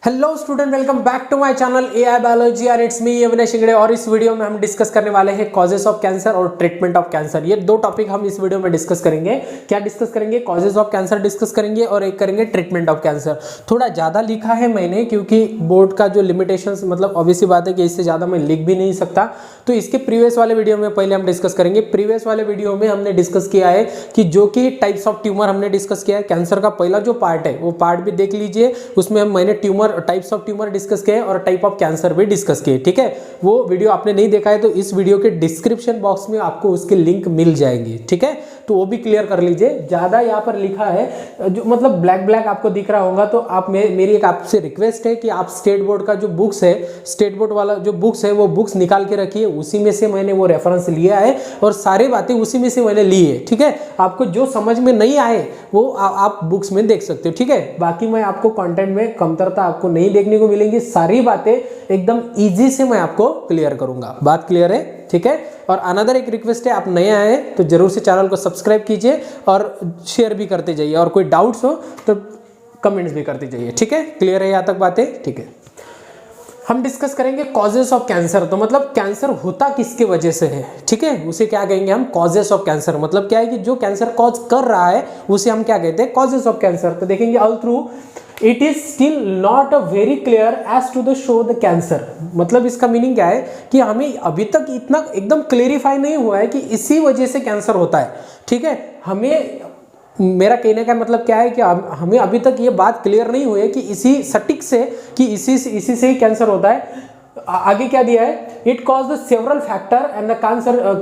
Hello student, welcome back to my channel AI biology और it's me Avinash Shingade. और इस video में हम डिस्कस करने वाले हैं कॉजेस ऑफ कैंसर और ट्रीटमेंट ऑफ कैंसर। ये दो टॉपिक हम इस वीडियो में डिस्कस करेंगे। क्या डिस्कस करेंगे? कॉजेस ऑफ कैंसर डिस्कस करेंगे और एक करेंगे ट्रीटमेंट ऑफ कैंसर। थोड़ा ज़्यादा लिखा है मैंने क्योंकि बोर्ड का जो लिमिटेशंस, मतलब ऑब्वियसली बात है कि इससे ज़्यादा मैं लिख भी नहीं सकता। तो इसके प्रीवियस वाले वीडियो में पहले हम डिस्कस करेंगे। प्रीवियस वाले वीडियो में हमने डिस्कस किया है कि जो कि टाइप्स ऑफ ट्यूमर हमने डिस्कस किया है। कैंसर का पहला जो पार्ट है वो पार्ट भी देख लीजिए, उसमें मैंने tumour types of tumour discuss किए और टाइप ऑफ कैंसर भी डिस्कस किए। ठीक है, वो वीडियो आपने नहीं देखा है तो इस वीडियो के डिस्क्रिप्शन बॉक्स में आपको उसके लिंक मिल जाएंगे। ठीक है, तो वो भी क्लियर कर लीजिए। ज्यादा यहाँ पर लिखा है जो मतलब ब्लैक ब्लैक आपको दिख रहा होगा, तो आप मेरी एक आपसे रिक्वेस्ट है कि आप स्टेट बोर्ड का जो बुक्स है, स्टेट बोर्ड वाला जो बुक्स है वो बुक्स निकाल के रखिए। उसी में से मैंने वो रेफरेंस लिया है और सारी बातें उसी में से मैंने ली है। ठीक है, आपको जो समझ में नहीं आए वो आप बुक्स में देख सकते हो। ठीक है, बाकी मैं आपको कंटेंट में कमतरता आपको नहीं देखने को मिलेंगी। सारी बातें एकदम इजी से मैं आपको क्लियर करूंगा। बात क्लियर है? ठीक है, और अनदर एक रिक्वेस्ट है, आप नए आए तो जरूर से चैनल को सब्सक्राइब कीजिए और शेयर भी करते जाइए, और कोई डाउट्स हो तो कमेंट्स भी करते जाइए। ठीक है, क्लियर है यहाँ तक बातें? ठीक है, हम डिस्कस करेंगे कॉजेस ऑफ कैंसर। तो मतलब कैंसर होता किसके वजह से है? ठीक है, उसे क्या कहेंगे हम? Causes of cancer. मतलब क्या है कि जो कैंसर कॉज कर रहा है उसे हम क्या कहते हैं? Causes of cancer. तो देखेंगे although it is still not a very clear as to the show the cancer. मतलब इसका मीनिंग क्या है कि हमें अभी तक इतना एकदम क्लेरिफाई नहीं हुआ है कि इसी वजह से कैंसर होता है। ठीक है, मेरा कहने का मतलब क्या है कि हमें अभी तक ये बात क्लियर नहीं हुई है कि इसी सटीक से कि इसी से ही कैंसर होता है। आगे क्या दिया है? It cause the several factor and the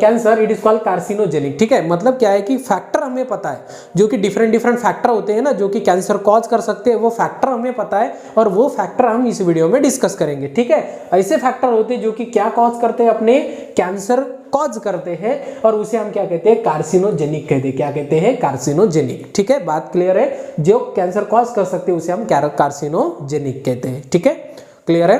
cancer it is called carcinogenic. ठीक है, मतलब क्या है कि फैक्टर हमें पता है, जो कि डिफरेंट फैक्टर होते हैं ना, जो कि कैंसर कॉज कर सकते हैं, वो फैक्टर हमें पता है और वो फैक्टर हम इस वीडियो में डिस्कस करेंगे। ठीक है, ऐसे फैक्टर होते हैं जो कि क्या कॉज करते हैं? अपने कैंसर कॉज करते हैं और उसे हम क्या कहते हैं? कार्सिनोजेनिक कहते हैं। क्या कहते हैं? कार्सिनोजेनिक। ठीक है, बात क्लियर है? जो कैंसर कॉज कर सकते हैं उसे हम कार्सिनोजेनिक कहते हैं। ठीक है, क्लियर है?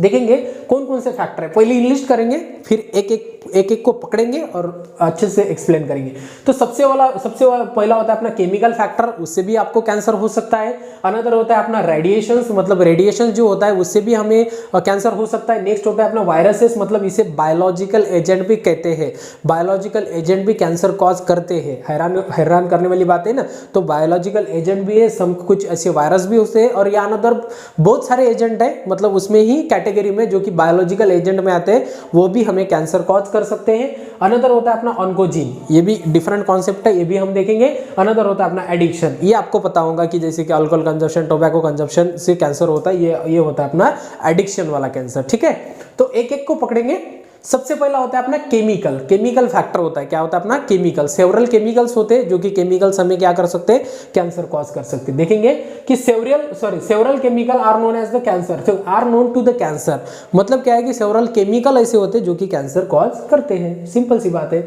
देखेंगे कौन कौन से फैक्टर है, पहले लिस्ट करेंगे, फिर एक एक को पकड़ेंगे और अच्छे से एक्सप्लेन करेंगे। तो सबसे पहला होता है अपना केमिकल फैक्टर, उससे भी आपको कैंसर हो सकता है। अनदर होता है अपना रेडिएशंस, मतलब रेडिएशन जो होता है उससे भी हमें कैंसर हो सकता है। नेक्स्ट होता है अपना वायरसेस, मतलब इसे बायोलॉजिकल एजेंट भी कहते हैं। बायोलॉजिकल एजेंट भी कैंसर कॉज करते हैं। हैरान करने वाली बात है ना। तो बायोलॉजिकल एजेंट भी है, सब कुछ ऐसे वायरस भी होते हैं और या अनदर बहुत सारे एजेंट है, मतलब उसमें ही कैटेगरी में जो कि बायोलॉजिकल एजेंट में आते हैं वो भी हमें कैंसर कॉज कर सकते हैं। अनदर होता है अपना ऑन्कोजीन, ये भी डिफरेंट कॉन्सेप्ट है, ये भी हम देखेंगे। अनदर होता है अपना एडिक्शन, ये आपको पता होगा कि जैसे कि अल्कोहल कंजप्शन, टोबैको कंजप्शन से कैंसर होता है, ये होता है अपना एडिक्शन वाला कैंसर। ठीक है, तो एक एक को पकड़ेंगे। सबसे पहला होता है अपना केमिकल फैक्टर होता है। क्या होता है अपना? केमिकल। सेवरल केमिकल्स होते हैं जो कि केमिकल्स हमें क्या कर सकते हैं? कैंसर कॉज कर सकते हैं। देखेंगे कि several chemical are known as the cancer, are known to the cancer. मतलब क्या है कि सेवरल केमिकल ऐसे होते हैं जो कि कैंसर कॉज करते हैं। सिंपल सी बात है।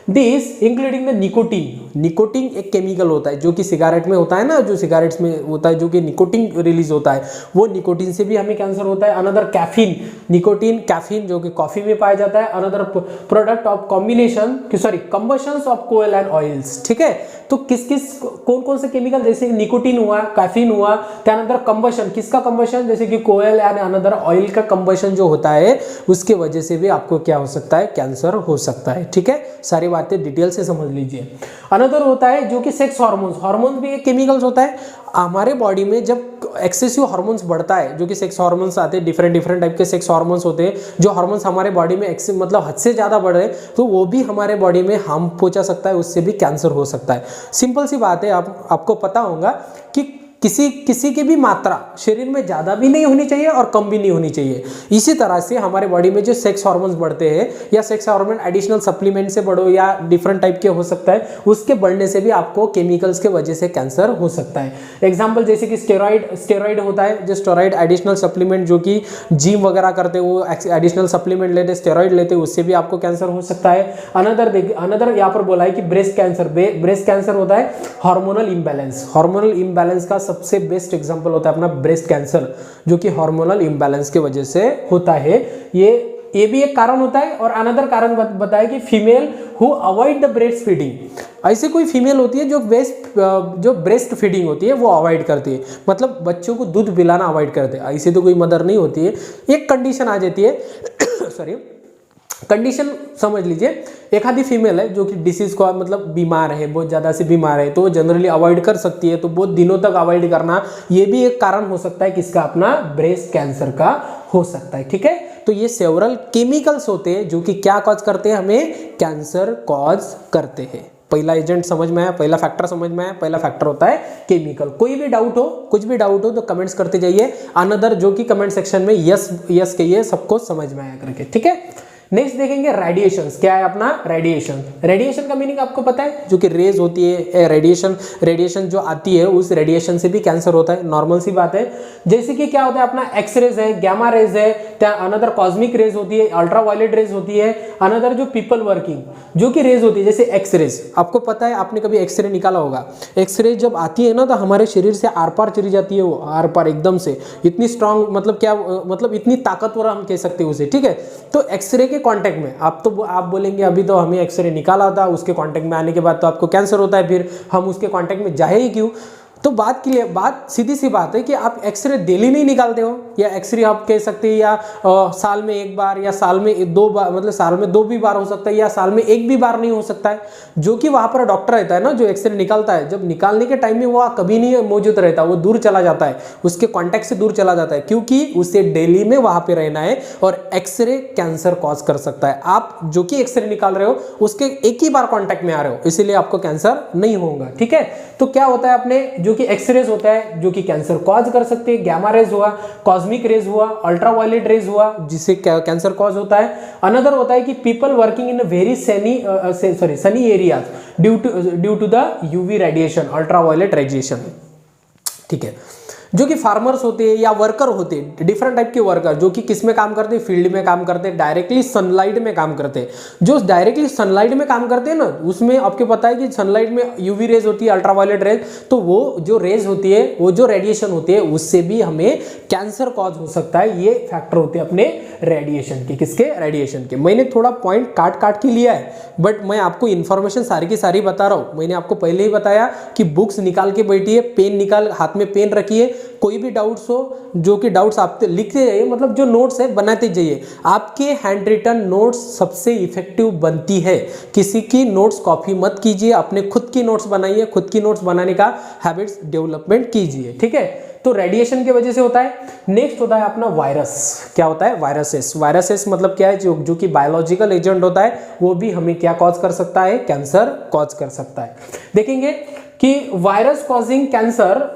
दिस इंक्लूडिंग द निकोटीन एक केमिकल होता है जो कि सिगारेट में होता है ना, जो सिगारेट्स में होता है, जो कि निकोटीन रिलीज होता है, वो निकोटीन से भी हमें कैंसर होता है। अनदर कैफीन जो कि कॉफी में पाया जाता है। Another product of combustion of coal and oils. ठीक है, तो कौन से केमिकल, जैसे निकोटीन हुआ, कैफीन हुआ, त्यानंतर कंबशन, किसका कंबशन? जैसे कि कोयल एंड अनदर ऑयल का कंबशन जो होता है उसके वजह से भी आपको क्या हो सकता है? कैंसर हो सकता है। ठीक है, सारी बातें डिटेल से समझ लीजिए। अनदर होता है जो कि सेक्स हार्मोन्स भी एक केमिकल्स होता है। हमारे बॉडी में जब एक्सेसिव हार्मोन्स बढ़ता है, जो कि सेक्स हार्मोन्स आते हैं, डिफरेंट टाइप के सेक्स हार्मोन्स होते हैं, जो हार्मोन्स हमारे बॉडी में मतलब हद से ज़्यादा बढ़ रहे हैं तो वो भी हमारे बॉडी में हार्म पहुंचा सकता है, उससे भी कैंसर हो सकता है। सिंपल सी बात है, आपको पता होगा कि किसी की भी मात्रा शरीर में ज़्यादा भी नहीं होनी चाहिए और कम भी नहीं होनी चाहिए। इसी तरह से हमारे बॉडी में जो सेक्स हार्मोन्स बढ़ते हैं या सेक्स हार्मोन एडिशनल सप्लीमेंट से बढ़ो या डिफरेंट टाइप के हो सकता है, उसके बढ़ने से भी आपको केमिकल्स के वजह से कैंसर हो सकता है। एग्जाम्पल जैसे कि स्टेरॉइड होता है, जो स्टेरॉइड एडिशनल सप्लीमेंट जो कि जिम वगैरह करते वो एडिशनल सप्लीमेंट लेते, स्टेरॉइड लेते, उससे भी आपको कैंसर हो सकता है। अनदर यहाँ पर बोला है कि ब्रेस्ट कैंसर होता है हार्मोनल इम्बैलेंस का सबसे बेस्ट एग्जांपल होता है अपना ब्रेस्ट कैंसर, जो कि हार्मोनल इम्बैलेंस की वजह से होता है। ये ये भी एक कारण होता है। और अनदर कारण बताया कि female who avoid the breast feeding, ऐसी कोई फीमेल होती है जो ब्रेस्ट फीडिंग होती है वो अवॉइड करती है, मतलब बच्चों को दूध पिलाना अवॉइड करते हैं। ऐसी तो कोई मदर नहीं होती है, एक कंडीशन आ जाती है सॉरी कंडीशन समझ लीजिए, एक आधी फीमेल है जो कि डिसीज को मतलब बीमार है, बहुत ज़्यादा से बीमार है, तो वो जनरली अवॉइड कर सकती है, तो बहुत दिनों तक अवॉइड करना ये भी एक कारण हो सकता है किसका, अपना ब्रेस्ट कैंसर का हो सकता है। ठीक है, तो ये सेवरल केमिकल्स होते हैं जो कि क्या कॉज करते हैं, हमें कैंसर कॉज करते हैं। पहला एजेंट समझ में आया, पहला फैक्टर समझ में आया, पहला फैक्टर होता है केमिकल। कोई भी डाउट हो, कुछ भी डाउट हो तो कमेंट्स करते जाइए, अनदर जो कि कमेंट सेक्शन में यस यस कहिए, सबको समझ में आया करके। ठीक है, नेक्स्ट देखेंगे रेडिएशन। क्या है अपना रेडिएशन। रेडिएशन का मीनिंग आपको पता है, जो कि रेज होती है, रेडिएशन जो आती है उस रेडिएशन से भी कैंसर होता है, नॉर्मल सी बात है। जैसे कि क्या होता है अपना एक्सरेज है, गैमा रेज है, अनदर कॉस्मिक रेज होती है, अल्ट्रावायलेट रेज होती है, अनदर जो पीपल वर्किंग जो कि रेज होती है, जैसे एक्सरेज। आपको पता है, आपने कभी एक्सरे निकाला होगा, एक्सरे जब आती है ना तो हमारे शरीर से आर पार चली जाती है, वो आर पार एकदम से इतनी स्ट्रांग, मतलब क्या मतलब इतनी ताकतवर हम कह सकते हैं उसे। ठीक है, तो एक्सरे कांटेक्ट में आप बोलेंगे अभी तो हमें एक्सरे निकाला था, उसके कांटेक्ट में आने के बाद तो आपको कैंसर होता है, फिर हम उसके कांटेक्ट में जाए ही क्यों। तो बात सीधी सी बात है कि आप एक्सरे डेली नहीं निकालते हो, या एक्सरे आप कह सकते हैं या साल में एक बार या साल में दो बार, मतलब साल में दो भी बार हो सकता है, या साल में एक भी बार नहीं हो सकता है। जो कि वहां पर डॉक्टर रहता है ना, जो एक्सरे निकालता है, जब निकालने के टाइम में वो कभी नहीं मौजूद रहता, वो दूर चला जाता है, उसके कॉन्टेक्ट से दूर चला जाता है, क्योंकि उसे डेली में वहां पर रहना है, और एक्सरे कैंसर कॉज कर सकता है। आप जो कि एक्सरे निकाल रहे हो उसके एक ही बार कॉन्टेक्ट में आ रहे हो, इसीलिए आपको कैंसर नहीं होगा। ठीक है, तो क्या होता है अपने जो कि एक्सरेज होता है जो कि कैंसर कॉज कर सकते हैं, गैमा रेज हुआ, कॉस्मिक रेज हुआ, अल्ट्रावायलेट रेज हुआ, जिससे कैंसर कॉज होता है। अनदर होता है कि people working in very sunny areas due to the UV radiation, ultraviolet radiation. ठीक है, जो कि फार्मर्स होते हैं या वर्कर होते हैं, डिफरेंट टाइप के वर्कर, जो कि किस में काम करते हैं, फील्ड में काम करते हैं, डायरेक्टली सनलाइट में काम करते हैं। जो डायरेक्टली सनलाइट में काम करते हैं ना, उसमें आपको पता है कि सनलाइट में यूवी रेज होती है, अल्ट्रावायलेट रेज, तो वो जो रेज होती है, वो जो रेडिएशन होती है, उससे भी हमें कैंसर कॉज हो सकता है। ये फैक्टर होते हैं अपने रेडिएशन के, किसके, रेडिएशन के। मैंने थोड़ा पॉइंट काट के लिया है, बट मैं आपको इन्फॉर्मेशन सारी की सारी बता रहा हूँ। मैंने आपको पहले ही बताया कि बुक्स निकाल के बैठिए, पेन निकाल, हाथ में पेन रखिए, कोई भी डाउट्स हो, जो कि डाउट्स आप लिखते जाइए, मतलब जो नोट्स है बनाते जाइए। आपके हैंड रिटन नोट्स सबसे इफेक्टिव बनती है, किसी की नोट्स कॉपी मत कीजिए, अपने खुद की नोट्स बनाइए, खुद की नोट्स बनाने का हैबिट्स डेवलपमेंट कीजिए। ठीक है, तो रेडिएशन की वजह से होता है। नेक्स्ट होता है अपना वायरस। क्या होता है, वायरसेस। वायरसेस मतलब क्या है, जो कि बायोलॉजिकल एजेंट होता है, वो भी हमें क्या कॉज कर सकता है, कैंसर कॉज कर सकता है। देखेंगे कि वायरस कॉजिंग कैंसर,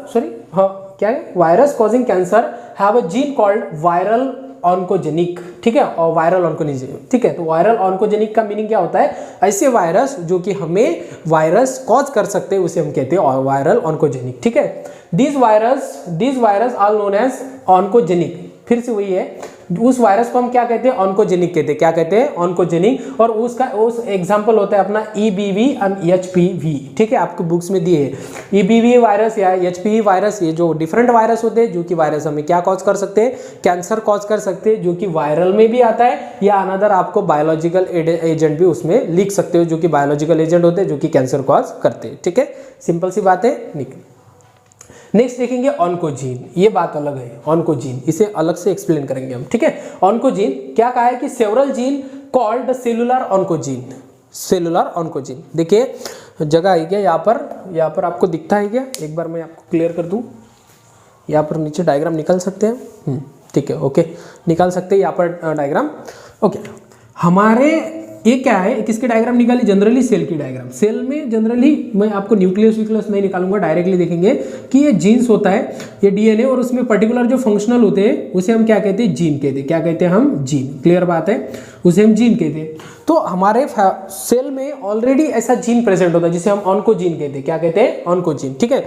क्या है, virus causing cancer have a gene called viral oncogenic. ठीक है, और वायरल ऑन्कोजेनिक। ठीक है, तो वायरल ऑन्कोजेनिक का मीनिंग क्या होता है, ऐसे वायरस जो कि हमें वायरस कॉज कर सकते हैं, उसे हम कहते हैं वायरल ऑन्कोजेनिक। ठीक है, this virus are known as oncogenic. फिर से वही है, उस वायरस को हम क्या कहते हैं, ऑन्कोजेनिक कहते हैं। क्या कहते हैं, ऑन्कोजेनिक। और उस एग्जांपल होता है अपना EBV एंड HPV। ठीक है, आपको बुक्स में दिए है EBV वायरस या HPV वायरस, ये जो डिफरेंट वायरस होते हैं, जो कि वायरस हमें क्या कॉज कर सकते हैं, कैंसर कॉज कर सकते हैं, जो कि वायरल में भी आता है, या अनदर आपको बायोलॉजिकल एजेंट भी उसमें लिख सकते हो, जो कि बायोलॉजिकल एजेंट होते हैं, जो कि कैंसर कॉज करते हैं। ठीक है, सिंपल सी बात है। नेक्स्ट देखेंगे ऑन्कोजीन। ये बात अलग है, ऑन्कोजीन, इसे अलग से एक्सप्लेन करेंगे हम। ठीक है, ऑन्कोजीन क्या कहा है कि several gene called the cellular oncogene. Cellular oncogene, देखिए जगह है क्या यहाँ पर आपको दिखता है क्या, एक बार मैं आपको क्लियर कर दूं। यहाँ पर नीचे डायग्राम निकाल सकते हैं, ठीक है, ओके, निकाल सकते हैं यहाँ पर डायग्राम। ओके, हमारे ये क्या है, किसके डायग्राम निकाली, जनरली सेल की डायग्राम। सेल में जनरली मैं आपको न्यूक्लियस नहीं निकालूंगा, डायरेक्टली देखेंगे कि ये जीन्स होता है, ये DNA, और उसमें पर्टिकुलर जो फंक्शनल होते हैं उसे हम क्या कहते हैं, जीन कहते हैं। क्या कहते हैं हम, जीन। क्लियर बात है, उसे हम जीन कहते हैं। तो हमारे सेल में ऑलरेडी ऐसा जीन प्रेजेंट होता है जिसे हम ऑन्कोजीन कहते हैं। क्या कहते हैं, ऑन्कोजीन। ठीक है,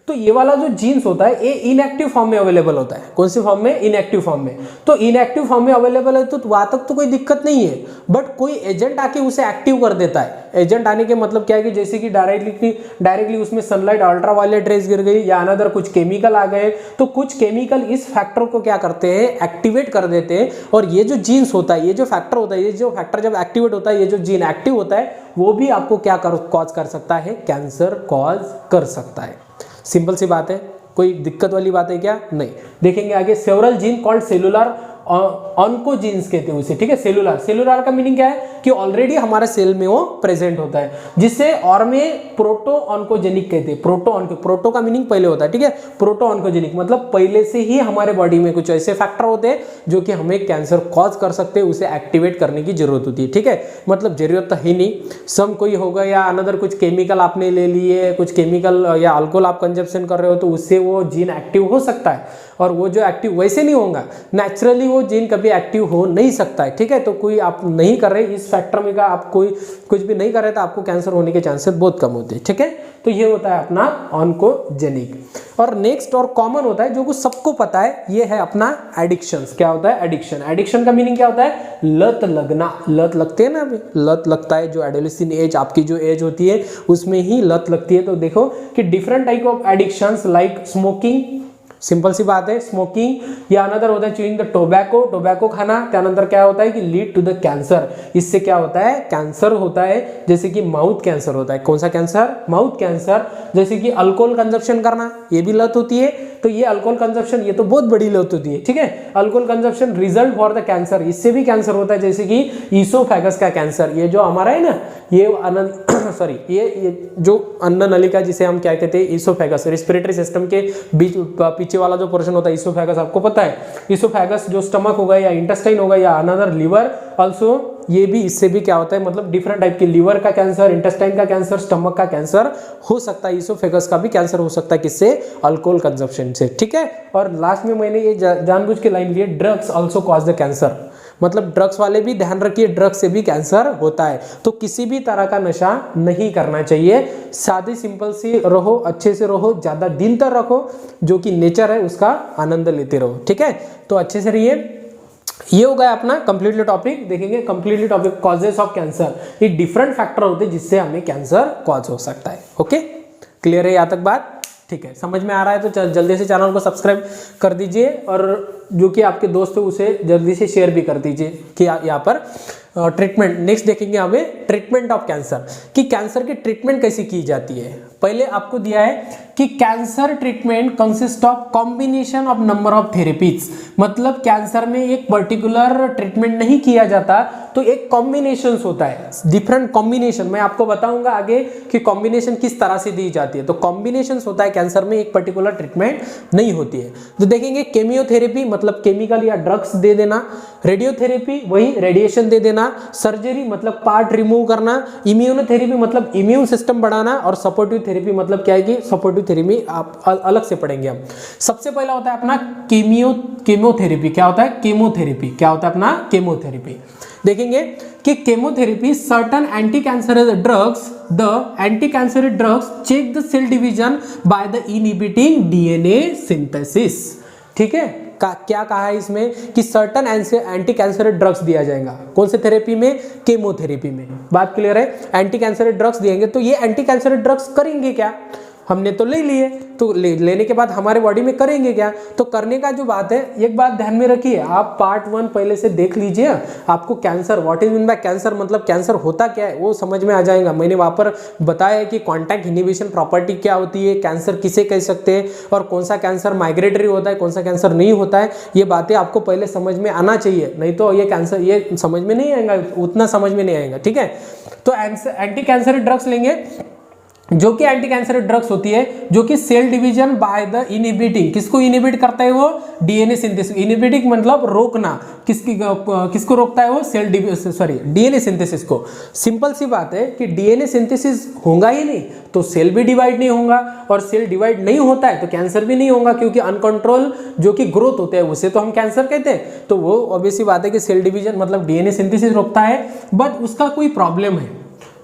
तो ये वाला जो जीन्स होता है ये इनएक्टिव फॉर्म में अवेलेबल होता है। कौन सी फॉर्म में? इनएक्टिव फॉर्म में। तो इनएक्टिव फॉर्म में अवेलेबल है तो वहां तक तो कोई दिक्कत नहीं है, बट कोई एजेंट आके उसे एक्टिव कर देता है। एजेंट आने के मतलब क्या है कि जैसे कि डायरेक्टली उसमें सनलाइट अल्ट्रावायलेट रेज गिर गई या अनदर कुछ केमिकल आ गए, तो कुछ केमिकल इस फैक्टर को क्या करते हैं? एक्टिवेट कर देते हैं। और ये जो जीन्स होता है, ये जो फैक्टर होता है, ये जो फैक्टर जब एक्टिवेट होता है, ये जो जीन एक्टिव होता है, वो भी आपको क्या कॉज कर सकता है? कैंसर कॉज कर सकता है। सिंपल सी बात है, कोई दिक्कत वाली बात है क्या? नहीं। देखेंगे आगे, several gene called cellular oncogenes कहते हैं उसे, ठीक है। सेलुलर का मीनिंग क्या है? कि ऑलरेडी हमारे सेल में वो प्रेजेंट होता है, जिसे और में प्रोटो ऑन्कोजेनिक कहते हैं। प्रोटो का मीनिंग पहले होता है, ठीक है। प्रोटो ऑन्कोजेनिक मतलब पहले से ही हमारे बॉडी में कुछ ऐसे फैक्टर होते हैं जो कि हमें कैंसर कॉज कर सकते हैं, उसे एक्टिवेट करने की जरूरत होती है, ठीक है। मतलब जरूरत तो ही नहीं, सम कोई होगा या अनदर कुछ केमिकल आपने ले लिए, कुछ केमिकल या अल्कोहल आप कंजप्शन कर रहे हो, तो उससे वो जीन एक्टिव हो सकता है। और वो जो एक्टिव वैसे नहीं होगा, नेचुरली वो जीन कभी एक्टिव हो नहीं सकता है, ठीक है। तो कोई आप नहीं कर रहे इस फैक्टर में का, आप कोई कुछ भी नहीं कर रहे तो आपको कैंसर होने के चांसेस बहुत कम होते हैं, ठीक है। तो ये होता है अपना ऑन्कोजेनिक। और नेक्स्ट और कॉमन होता है जो कुछ सबको पता है, ये है अपना एडिक्शंस। क्या होता है? एडिक्शन। एडिक्शन का मीनिंग क्या होता है? लत लगना। लत लगते है ना, अभी लत लगता है, जो एडोलेसेंट एज आपकी जो एज होती है उसमें ही लत लगती है। तो देखो कि different type of addictions like smoking, simple सी बात है, स्मोकिंग या अनदर होता है च्यूइंग द टोबैको खाना। त्यानंतर क्या होता है कि लीड टू द कैंसर, इससे क्या होता है? कैंसर होता है। जैसे कि माउथ कैंसर होता है। कौन सा कैंसर? Mouth cancer. जैसे कि अल्कोहल कंजप्शन करना, ये भी लत होती है। तो ये अल्कोहल कंजप्शन, ये तो बहुत बड़ी लत होती है, ठीक है। Alcohol consumption result for the cancer, इससे भी कैंसर होता है। जैसे कि ईसोफेगस का कैंसर, ये जो हमारा है ना, ये सॉरी ये जो अन्न नलिका जिसे हम क्या कहते हैं? ईसोफेगस, रेस्पिरेटरी सिस्टम के बीच पीछे वाला जो पोर्शन होता है ईसोफेगस, आपको पता है। ईसोफेगस जो स्टमक होगा या इंटेस्टाइन होगा या अनदर लिवर आल्सो, ये भी इससे भी क्या होता है? मतलब डिफरेंट टाइप के लिवर का कैंसर, इंटेस्टाइन का कैंसर, स्टमक का कैंसर हो सकता है। ईसोफेगस का भी कैंसर हो सकता है, किससे? अल्कोहल कंजप्शन से, ठीक है। और लास्ट में मैंने ये जानबूझ के लाइन लिए, drugs also cause the cancer. मतलब ड्रग्स वाले भी ध्यान रखिए, ड्रग्स से भी कैंसर होता है। तो किसी भी तरह का नशा नहीं करना चाहिए। सादी सिंपल सी रहो, अच्छे से रहो, ज्यादा दिन तक रखो, जो कि नेचर है उसका आनंद लेते रहो, ठीक है। तो अच्छे से रहिए। ये हो गया अपना कंप्लीटली टॉपिक। देखेंगे completely topic causes of cancer. ये डिफरेंट फैक्टर होते हैं जिससे हमें कैंसर कॉज हो सकता है। ओके, क्लियर है यहाँ तक बात? ठीक है, समझ में आ रहा है तो जल्दी से चैनल को सब्सक्राइब कर दीजिए, और जो कि आपके दोस्त है उसे जल्दी से शेयर भी कर दीजिए कि यहाँ पर ट्रीटमेंट। नेक्स्ट देखेंगे हमें ट्रीटमेंट ऑफ कैंसर, कि कैंसर की ट्रीटमेंट कैसे की जाती है। पहले आपको दिया है कि cancer treatment consist of combination of number of therapies. मतलब कैंसर में एक पर्टिकुलर ट्रीटमेंट नहीं किया जाता, तो एक कॉम्बिनेशन होता है, डिफरेंट कॉम्बिनेशन। मैं आपको बताऊंगा आगे कि कॉम्बिनेशन किस तरह से दी जाती है। तो कॉम्बिनेशन होता है कैंसर में, एक पर्टिकुलर ट्रीटमेंट नहीं होती है। तो देखेंगे केमियोथेरेपी मतलब केमिकल या ड्रग्स दे देना, रेडियोथेरेपी वही रेडिएशन दे देना, सर्जरी मतलब पार्ट रिमूव करना, इम्यूनोथेरेपी मतलब इम्यून सिस्टम बढ़ाना, और सपोर्टिव थेरेपी मतलब क्या है कि सपोर्टिव थेरेपी आप अलग से पढ़ेंगे हम। सबसे पहला होता है अपना केमोथेरेपी। क्या होता है? केमोथेरेपी। क्या होता है अपना? केमोथेरेपी। देखेंगे कि chemotherapy certain anti cancerous drugs, the anti cancerous drugs check the cell division by the inhibiting DNA synthesis. ठीक है, क्या कहा है इसमें कि सर्टन एंटी कैंसर ड्रग्स दिया जाएगा। कौन से थेरेपी में? केमोथेरेपी में। बात क्लियर है? एंटी कैंसर ड्रग्स दिएंगे, तो ये एंटी कैंसर ड्रग्स करेंगे क्या? हमने तो ले लिए, तो लेने के बाद हमारे बॉडी में करेंगे क्या? तो करने का जो बात है, एक बात ध्यान में रखिए, आप पार्ट 1 पहले से देख लीजिए। आपको cancer, what is mean by cancer, मतलब कैंसर होता क्या है वो समझ में आ जाएगा। मैंने वहाँ पर बताया कि कॉन्टैक्ट इनहिबिशन प्रॉपर्टी क्या होती है, कैंसर किसे कह सकते हैं, और कौन सा कैंसर माइग्रेटरी होता है, कौन सा कैंसर नहीं होता है। ये बातें आपको पहले समझ में आना चाहिए, नहीं तो ये कैंसर ये समझ में नहीं आएगा, उतना समझ में नहीं आएगा। ठीक है, तो एंटी कैंसर ड्रग्स लेंगे, जो कि एंटी कैंसर ड्रग्स होती है, जो कि cell division by the inhibiting. किसको इनहिबिट करता है वो? DNA synthesis. इनहिबिटिंग मतलब रोकना, किसको रोकता है वो? डीएनए सिंथेसिस को। सिंपल सी बात है कि डीएनए सिंथेसिस होगा ही नहीं तो सेल भी डिवाइड नहीं होगा, और सेल डिवाइड नहीं होता है तो कैंसर भी नहीं होगा, क्योंकि अनकंट्रोल जो कि ग्रोथ होता है उसे तो हम कैंसर कहते हैं। तो वो ऑब्वियसली बात है कि सेल डिवीजन मतलब डीएनए सिंथेसिस रोकता है, बट उसका कोई प्रॉब्लम है।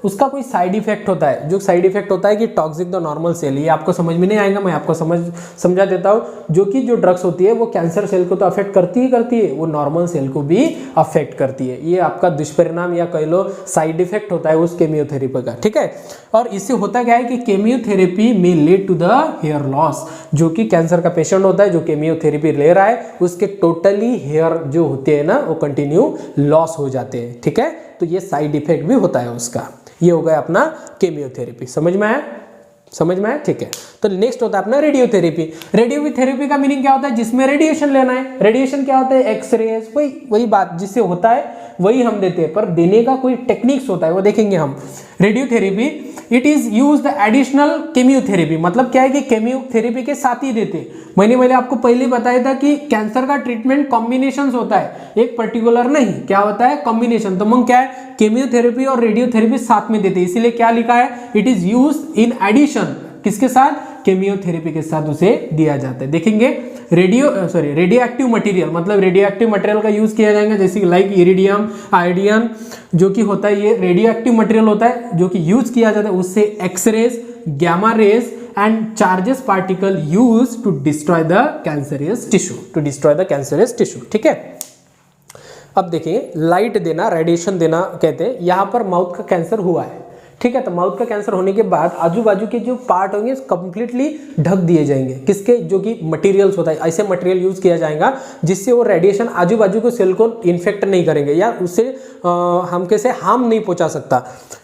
उसका कोई साइड इफेक्ट होता है, जो साइड इफेक्ट होता है कि टॉक्सिक द नॉर्मल सेल। ये आपको समझ में नहीं आएगा, मैं आपको समझा देता हूँ। जो कि जो ड्रग्स होती है वो कैंसर सेल को तो अफेक्ट करती है, वो नॉर्मल सेल को भी अफेक्ट करती है। ये आपका दुष्परिणाम या कह लो साइड इफेक्ट होता है उस केमियोथेरेपी का, ठीक है। और इससे होता क्या है कि केमियोथेरेपी में lead to the hair loss. जो कि कैंसर का पेशेंट होता है जो केमियोथेरेपी ले रहा है, उसके टोटली हेयर जो होते हैं ना वो कंटिन्यू लॉस हो जाते हैं, ठीक है। तो ये साइड इफेक्ट भी होता है उसका। ये हो गया अपना केमियोथेरेपी, समझ में आया, ठीक है। तो नेक्स्ट होता है अपना रेडियोथेरेपी। रेडियोथेरेपी का मीनिंग क्या होता है? जिसमें रेडिएशन लेना है। रेडिएशन क्या होता है? एक्सरेज, वही बात जिससे होता है वही हम देते हैं, पर देने का कोई टेक्निक्स होता है वो देखेंगे हम। Radiotherapy it is used additional chemotherapy, मतलब क्या है कि केमियोथेरेपी के साथ ही देते। मैंने आपको पहले बताया था कि कैंसर का ट्रीटमेंट कॉम्बिनेशन होता है, एक पर्टिकुलर नहीं, क्या होता है? कॉम्बिनेशन। तो हम क्या है, केमियोथेरेपी और रेडियोथेरेपी साथ में देते हैं, इसीलिए क्या लिखा है? It is used in addition, किसके साथ? केमियोथेरेपी के साथ उसे दिया जाता है। देखेंगे रेडियो एक्टिव मटेरियल, मतलब रेडियो एक्टिव मटेरियल का यूज किया जाएगा, जैसे लाइक इरिडियम, आयोडीन, जो कि होता है ये रेडियो एक्टिव मटेरियल होता है जो कि यूज किया जाता है। उससे x rays, gamma rays and charges particle use to destroy the cancerous tissue, ठीक है। अब देखिए लाइट देना, रेडिएशन देना कहते हैं। यहाँ पर माउथ का कैंसर हुआ है, ठीक है। तो माउथ का कैंसर होने के बाद आजू बाजू के जो पार्ट होंगे कंप्लीटली ढक दिए जाएंगे, किसके? जो कि मटेरियल्स होता है, ऐसे मटेरियल यूज किया जाएगा जिससे वो रेडिएशन आजू बाजू के सेल को इन्फेक्ट नहीं करेंगे या उससे हम कैसे हार्म नहीं पहुंचा सकता।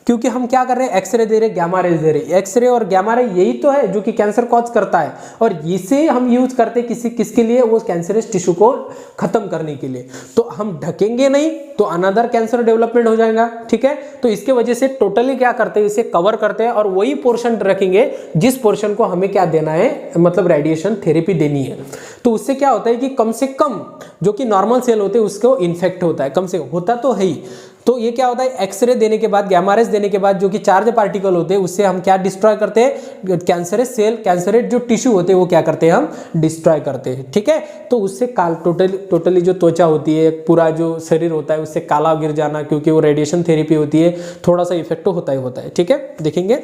क्योंकि हम क्या कर रहे हैं? एक्सरे दे रहे, गामा रेज दे रहे। एक्सरे और गामा रे यही तो है जो कि कैंसर कॉज करता है, और इसे हम यूज करते किसके लिए? वो कैंसरस टिश्यू को खत्म करने के लिए। तो हम ढकेंगे नहीं तो अनदर कैंसर डेवलपमेंट हो जाएगा, ठीक है। तो इसके वजह से टोटली क्या करते हैं, इसे कवर करते हैं और वही पोर्शन रखेंगे जिस पोर्शन को हमें क्या देना है, मतलब रेडिएशन थेरेपी देनी है। तो उससे क्या होता है कि कम से कम जो कि नॉर्मल सेल होते हैं उसको इन्फेक्ट होता है, कम से कम होता तो है ही। तो ये क्या होता है? एक्सरे देने के बाद, गामा रेज देने के बाद जो कि चार्ज पार्टिकल होते हैं उससे हम क्या डिस्ट्रॉय करते हैं? कैंसरस सेल, कैंसरेट जो टिश्यू होते हैं वो क्या करते हैं? हम डिस्ट्रॉय करते हैं, ठीक है। तो उससे टोटली जो त्वचा होती है, पूरा जो शरीर होता है उससे काला गिर जाना, क्योंकि वो रेडिएशन थेरेपी होती है, थोड़ा सा इफेक्ट होता है, ठीक है। देखेंगे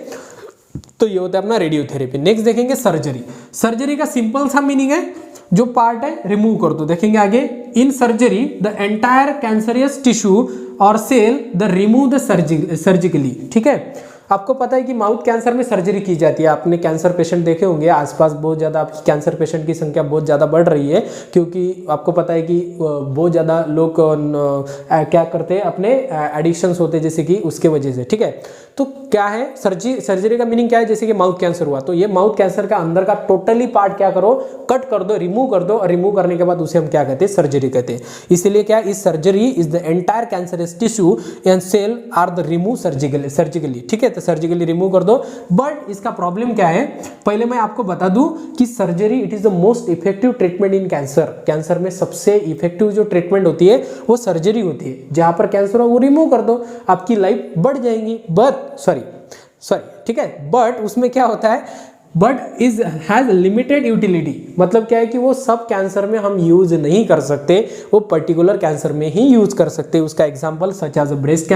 तो ये होता है अपना रेडियोथेरेपी। नेक्स्ट देखेंगे सर्जरी। सर्जरी का सिंपल सा मीनिंग है जो पार्ट है रिमूव कर दो। देखेंगे आगे, in surgery the entire cancerous tissue और cell the remove the surgically, ठीक है। आपको पता है कि माउथ कैंसर में सर्जरी की जाती है। आपने कैंसर पेशेंट देखे होंगे आसपास, बहुत ज़्यादा कैंसर पेशेंट की संख्या बहुत ज़्यादा बढ़ रही है, क्योंकि आपको पता है कि बहुत ज़्यादा लोग क्या करते हैं, अपने एडिक्शंस होते हैं जैसे कि उसके वजह से, ठीक है। तो क्या है सर्जरी का मीनिंग क्या है? जैसे कि माउथ कैंसर हुआ तो ये माउथ कैंसर का अंदर का टोटली पार्ट क्या करो, कट कर दो, रिमूव कर दो, और रिमूव करने के बाद उसे हम क्या कहते हैं? सर्जरी कहते हैं। इसीलिए क्या इस surgery is the entire cancerous tissue and cell are the remove surgically, ठीक है। तो सर्जिकली रिमूव कर दो। बट इसका प्रॉब्लम क्या है, पहले मैं आपको बता दूं कि surgery it is the most effective treatment in cancer. Cancer में सबसे इफेक्टिव जो ट्रीटमेंट होती है वो सर्जरी होती है। जहां पर कैंसर हो वो रिमूव कर दो, आपकी लाइफ बढ़ जाएंगी। सॉरी, ठीक है। बट उसमें क्या होता है, but is has limited utility, मतलब क्या है कि वो सब कैंसर में हम यूज नहीं कर सकते, वो पर्टिकुलर कैंसर में ही यूज कर सकते हैं। उसका example such as breast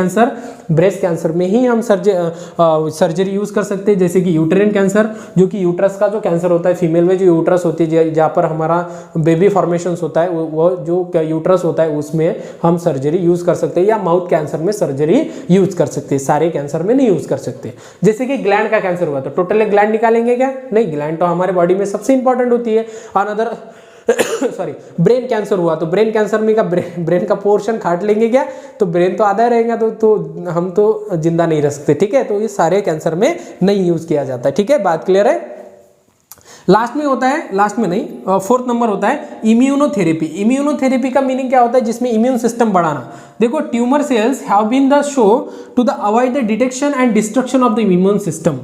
cancer में ही हम सर्जरी यूज कर सकते हैं। जैसे कि यूटेरिन कैंसर, जो कि यूट्रस का जो कैंसर होता है, फीमेल में जो यूट्रस होती है, जहाँ पर हमारा बेबी फॉर्मेशन होता है, वो जो यूट्रस होता है उसमें हम सर्जरी यूज कर सकते हैं, या माउथ कैंसर में सर्जरी यूज कर सकते हैं। सारे कैंसर में नहीं यूज कर सकते। जैसे कि ग्लैंड का कैंसर हुआ तो टोटली ग्लैंड निकालेंगे क्या? नहीं, ग्लैंड तो हमारे बॉडी में सबसे इंपॉर्टेंट होती है। अनदर ब्रेन कैंसर हुआ तो ब्रेन कैंसर में का ब्रेन का पोर्शन काट लेंगे क्या? तो ब्रेन तो आधा रहेगा, तो हम तो जिंदा नहीं रह सकते, ठीक है। तो ये सारे कैंसर में नहीं यूज किया जाता है, ठीक है। बात क्लियर है? लास्ट में नहीं, फोर्थ नंबर होता है इम्यूनोथेरेपी। इम्यूनोथेरेपी का मीनिंग क्या होता है? जिसमें इम्यून सिस्टम बढ़ाना। देखो, tumour cells have been the show to the avoid the detection and destruction of the immune system.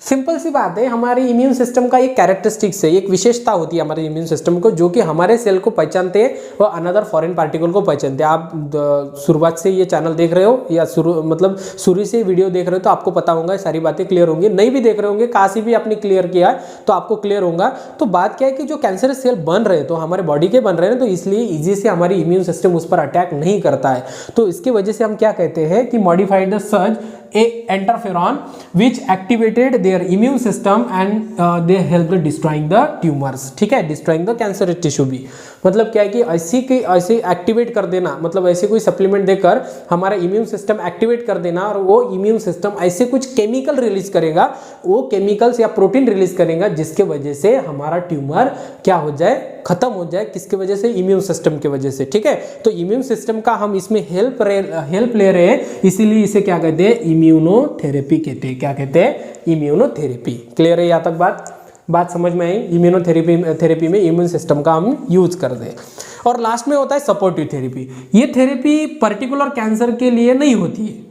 Simple सी बात है, हमारे इम्यून सिस्टम का एक कैरेक्टरिस्टिक्स है, एक विशेषता होती है हमारे इम्यून सिस्टम को, जो कि हमारे सेल को पहचानते हैं और अनदर फॉरेन पार्टिकल को पहचानते हैं। आप शुरुआत से ये चैनल देख रहे हो या शुरू से वीडियो देख रहे हो तो आपको पता होगा, सारी बातें क्लियर होंगी। नहीं भी देख रहे होंगे, काशी भी आपने क्लियर किया तो आपको क्लियर होगा। तो बात क्या है कि जो कैंसर सेल बन रहे हैं तो हमारे बॉडी के बन रहे हैं, तो इसलिए ईजी से हमारी इम्यून सिस्टम उस पर अटैक नहीं करता है। तो इसकी वजह से हम क्या कहते हैं कि modified the surge a interferon which activated their immune system and they help destroying the tumours. ठीक है, डिस्ट्रॉइंग द कैंसर टिश्यू भी मतलब क्या है कि ऐसे एक्टिवेट कर देना, मतलब ऐसे कोई सप्लीमेंट देकर हमारा इम्यून सिस्टम एक्टिवेट कर देना और वो इम्यून सिस्टम ऐसे कुछ केमिकल रिलीज करेगा, वो केमिकल्स या प्रोटीन रिलीज करेगा जिसके वजह से हमारा ट्यूमर क्या हो जाए, खत्म हो जाए। किसके वजह से? इम्यून सिस्टम की वजह से। ठीक है, तो इम्यून सिस्टम का हम इसमें हेल्प ले रहे हैं, इसीलिए इसे क्या कहते हैं? इम्यूनोथेरेपी कहते हैं। क्या कहते हैं? इम्यूनोथेरेपी। क्लियर है यहाँ तक बात समझ में आई? इम्यूनोथेरेपी में इम्यून सिस्टम का हम यूज कर दें। और लास्ट में होता है सपोर्टिव थेरेपी। ये थेरेपी पर्टिकुलर कैंसर के लिए नहीं होती है।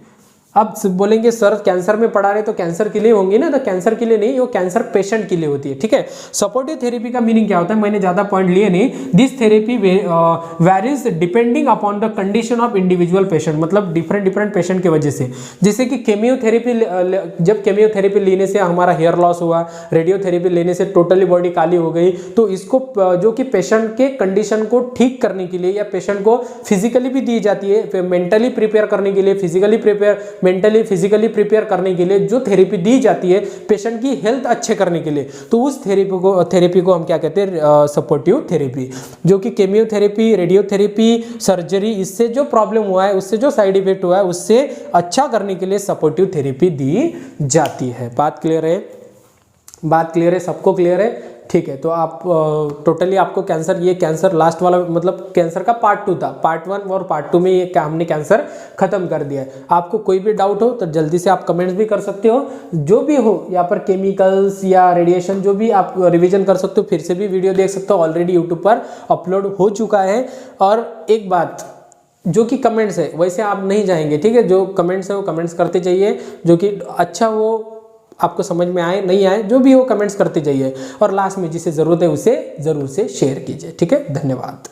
अब बोलेंगे सर कैंसर में पढ़ा रहे तो कैंसर के लिए होंगी ना, तो कैंसर के लिए नहीं, वो कैंसर पेशेंट के लिए होती है। ठीक है, सपोर्टिव थेरेपी का मीनिंग क्या होता है? मैंने ज्यादा पॉइंट लिए नहीं। This therapy varies depending upon the condition of individual patient, मतलब डिफरेंट पेशेंट की वजह से। जैसे कि केमियोथेरेपी, जब केमियोथेरेपी लेने से हमारा हेयर लॉस हुआ, रेडियोथेरेपी लेने से टोटली बॉडी काली हो गई, तो इसको जो कि पेशेंट के कंडीशन को ठीक करने के लिए या पेशेंट को फिजिकली भी दी जाती है, मेंटली प्रिपेयर करने के लिए, मेंटली फिजिकली प्रिपेयर करने के लिए जो थेरेपी दी जाती है पेशेंट की हेल्थ अच्छे करने के लिए, तो उस थेरेपी को हम क्या कहते हैं? Supportive therapy. जो कि केमियोथेरेपी, रेडियोथेरेपी, सर्जरी, इससे जो प्रॉब्लम हुआ है, उससे जो साइड इफेक्ट हुआ है, उससे अच्छा करने के लिए सपोर्टिव थेरेपी दी जाती है। बात क्लियर है? बात क्लियर है? सबको क्लियर है? ठीक है, तो आप टोटली आपको कैंसर, ये कैंसर लास्ट वाला मतलब कैंसर का पार्ट 2 था। पार्ट 1 और पार्ट 2 में ये हमने कैंसर खत्म कर दिया है। आपको कोई भी डाउट हो तो जल्दी से आप कमेंट्स भी कर सकते हो, जो भी हो यहाँ पर केमिकल्स या रेडिएशन जो भी आप रिवीजन कर सकते हो, फिर से भी वीडियो देख सकते हो, ऑलरेडी यूट्यूब पर अपलोड हो चुका है। और एक बात, जो कि कमेंट्स है वैसे आप नहीं जाएंगे, ठीक है, जो कमेंट्स है वो कमेंट्स करते जाइए, जो कि अच्छा वो आपको समझ में आए नहीं आए, जो भी हो कमेंट्स करते जाइए, और लास्ट में जिसे ज़रूरत है उसे ज़रूर से शेयर कीजिए। ठीक है, धन्यवाद।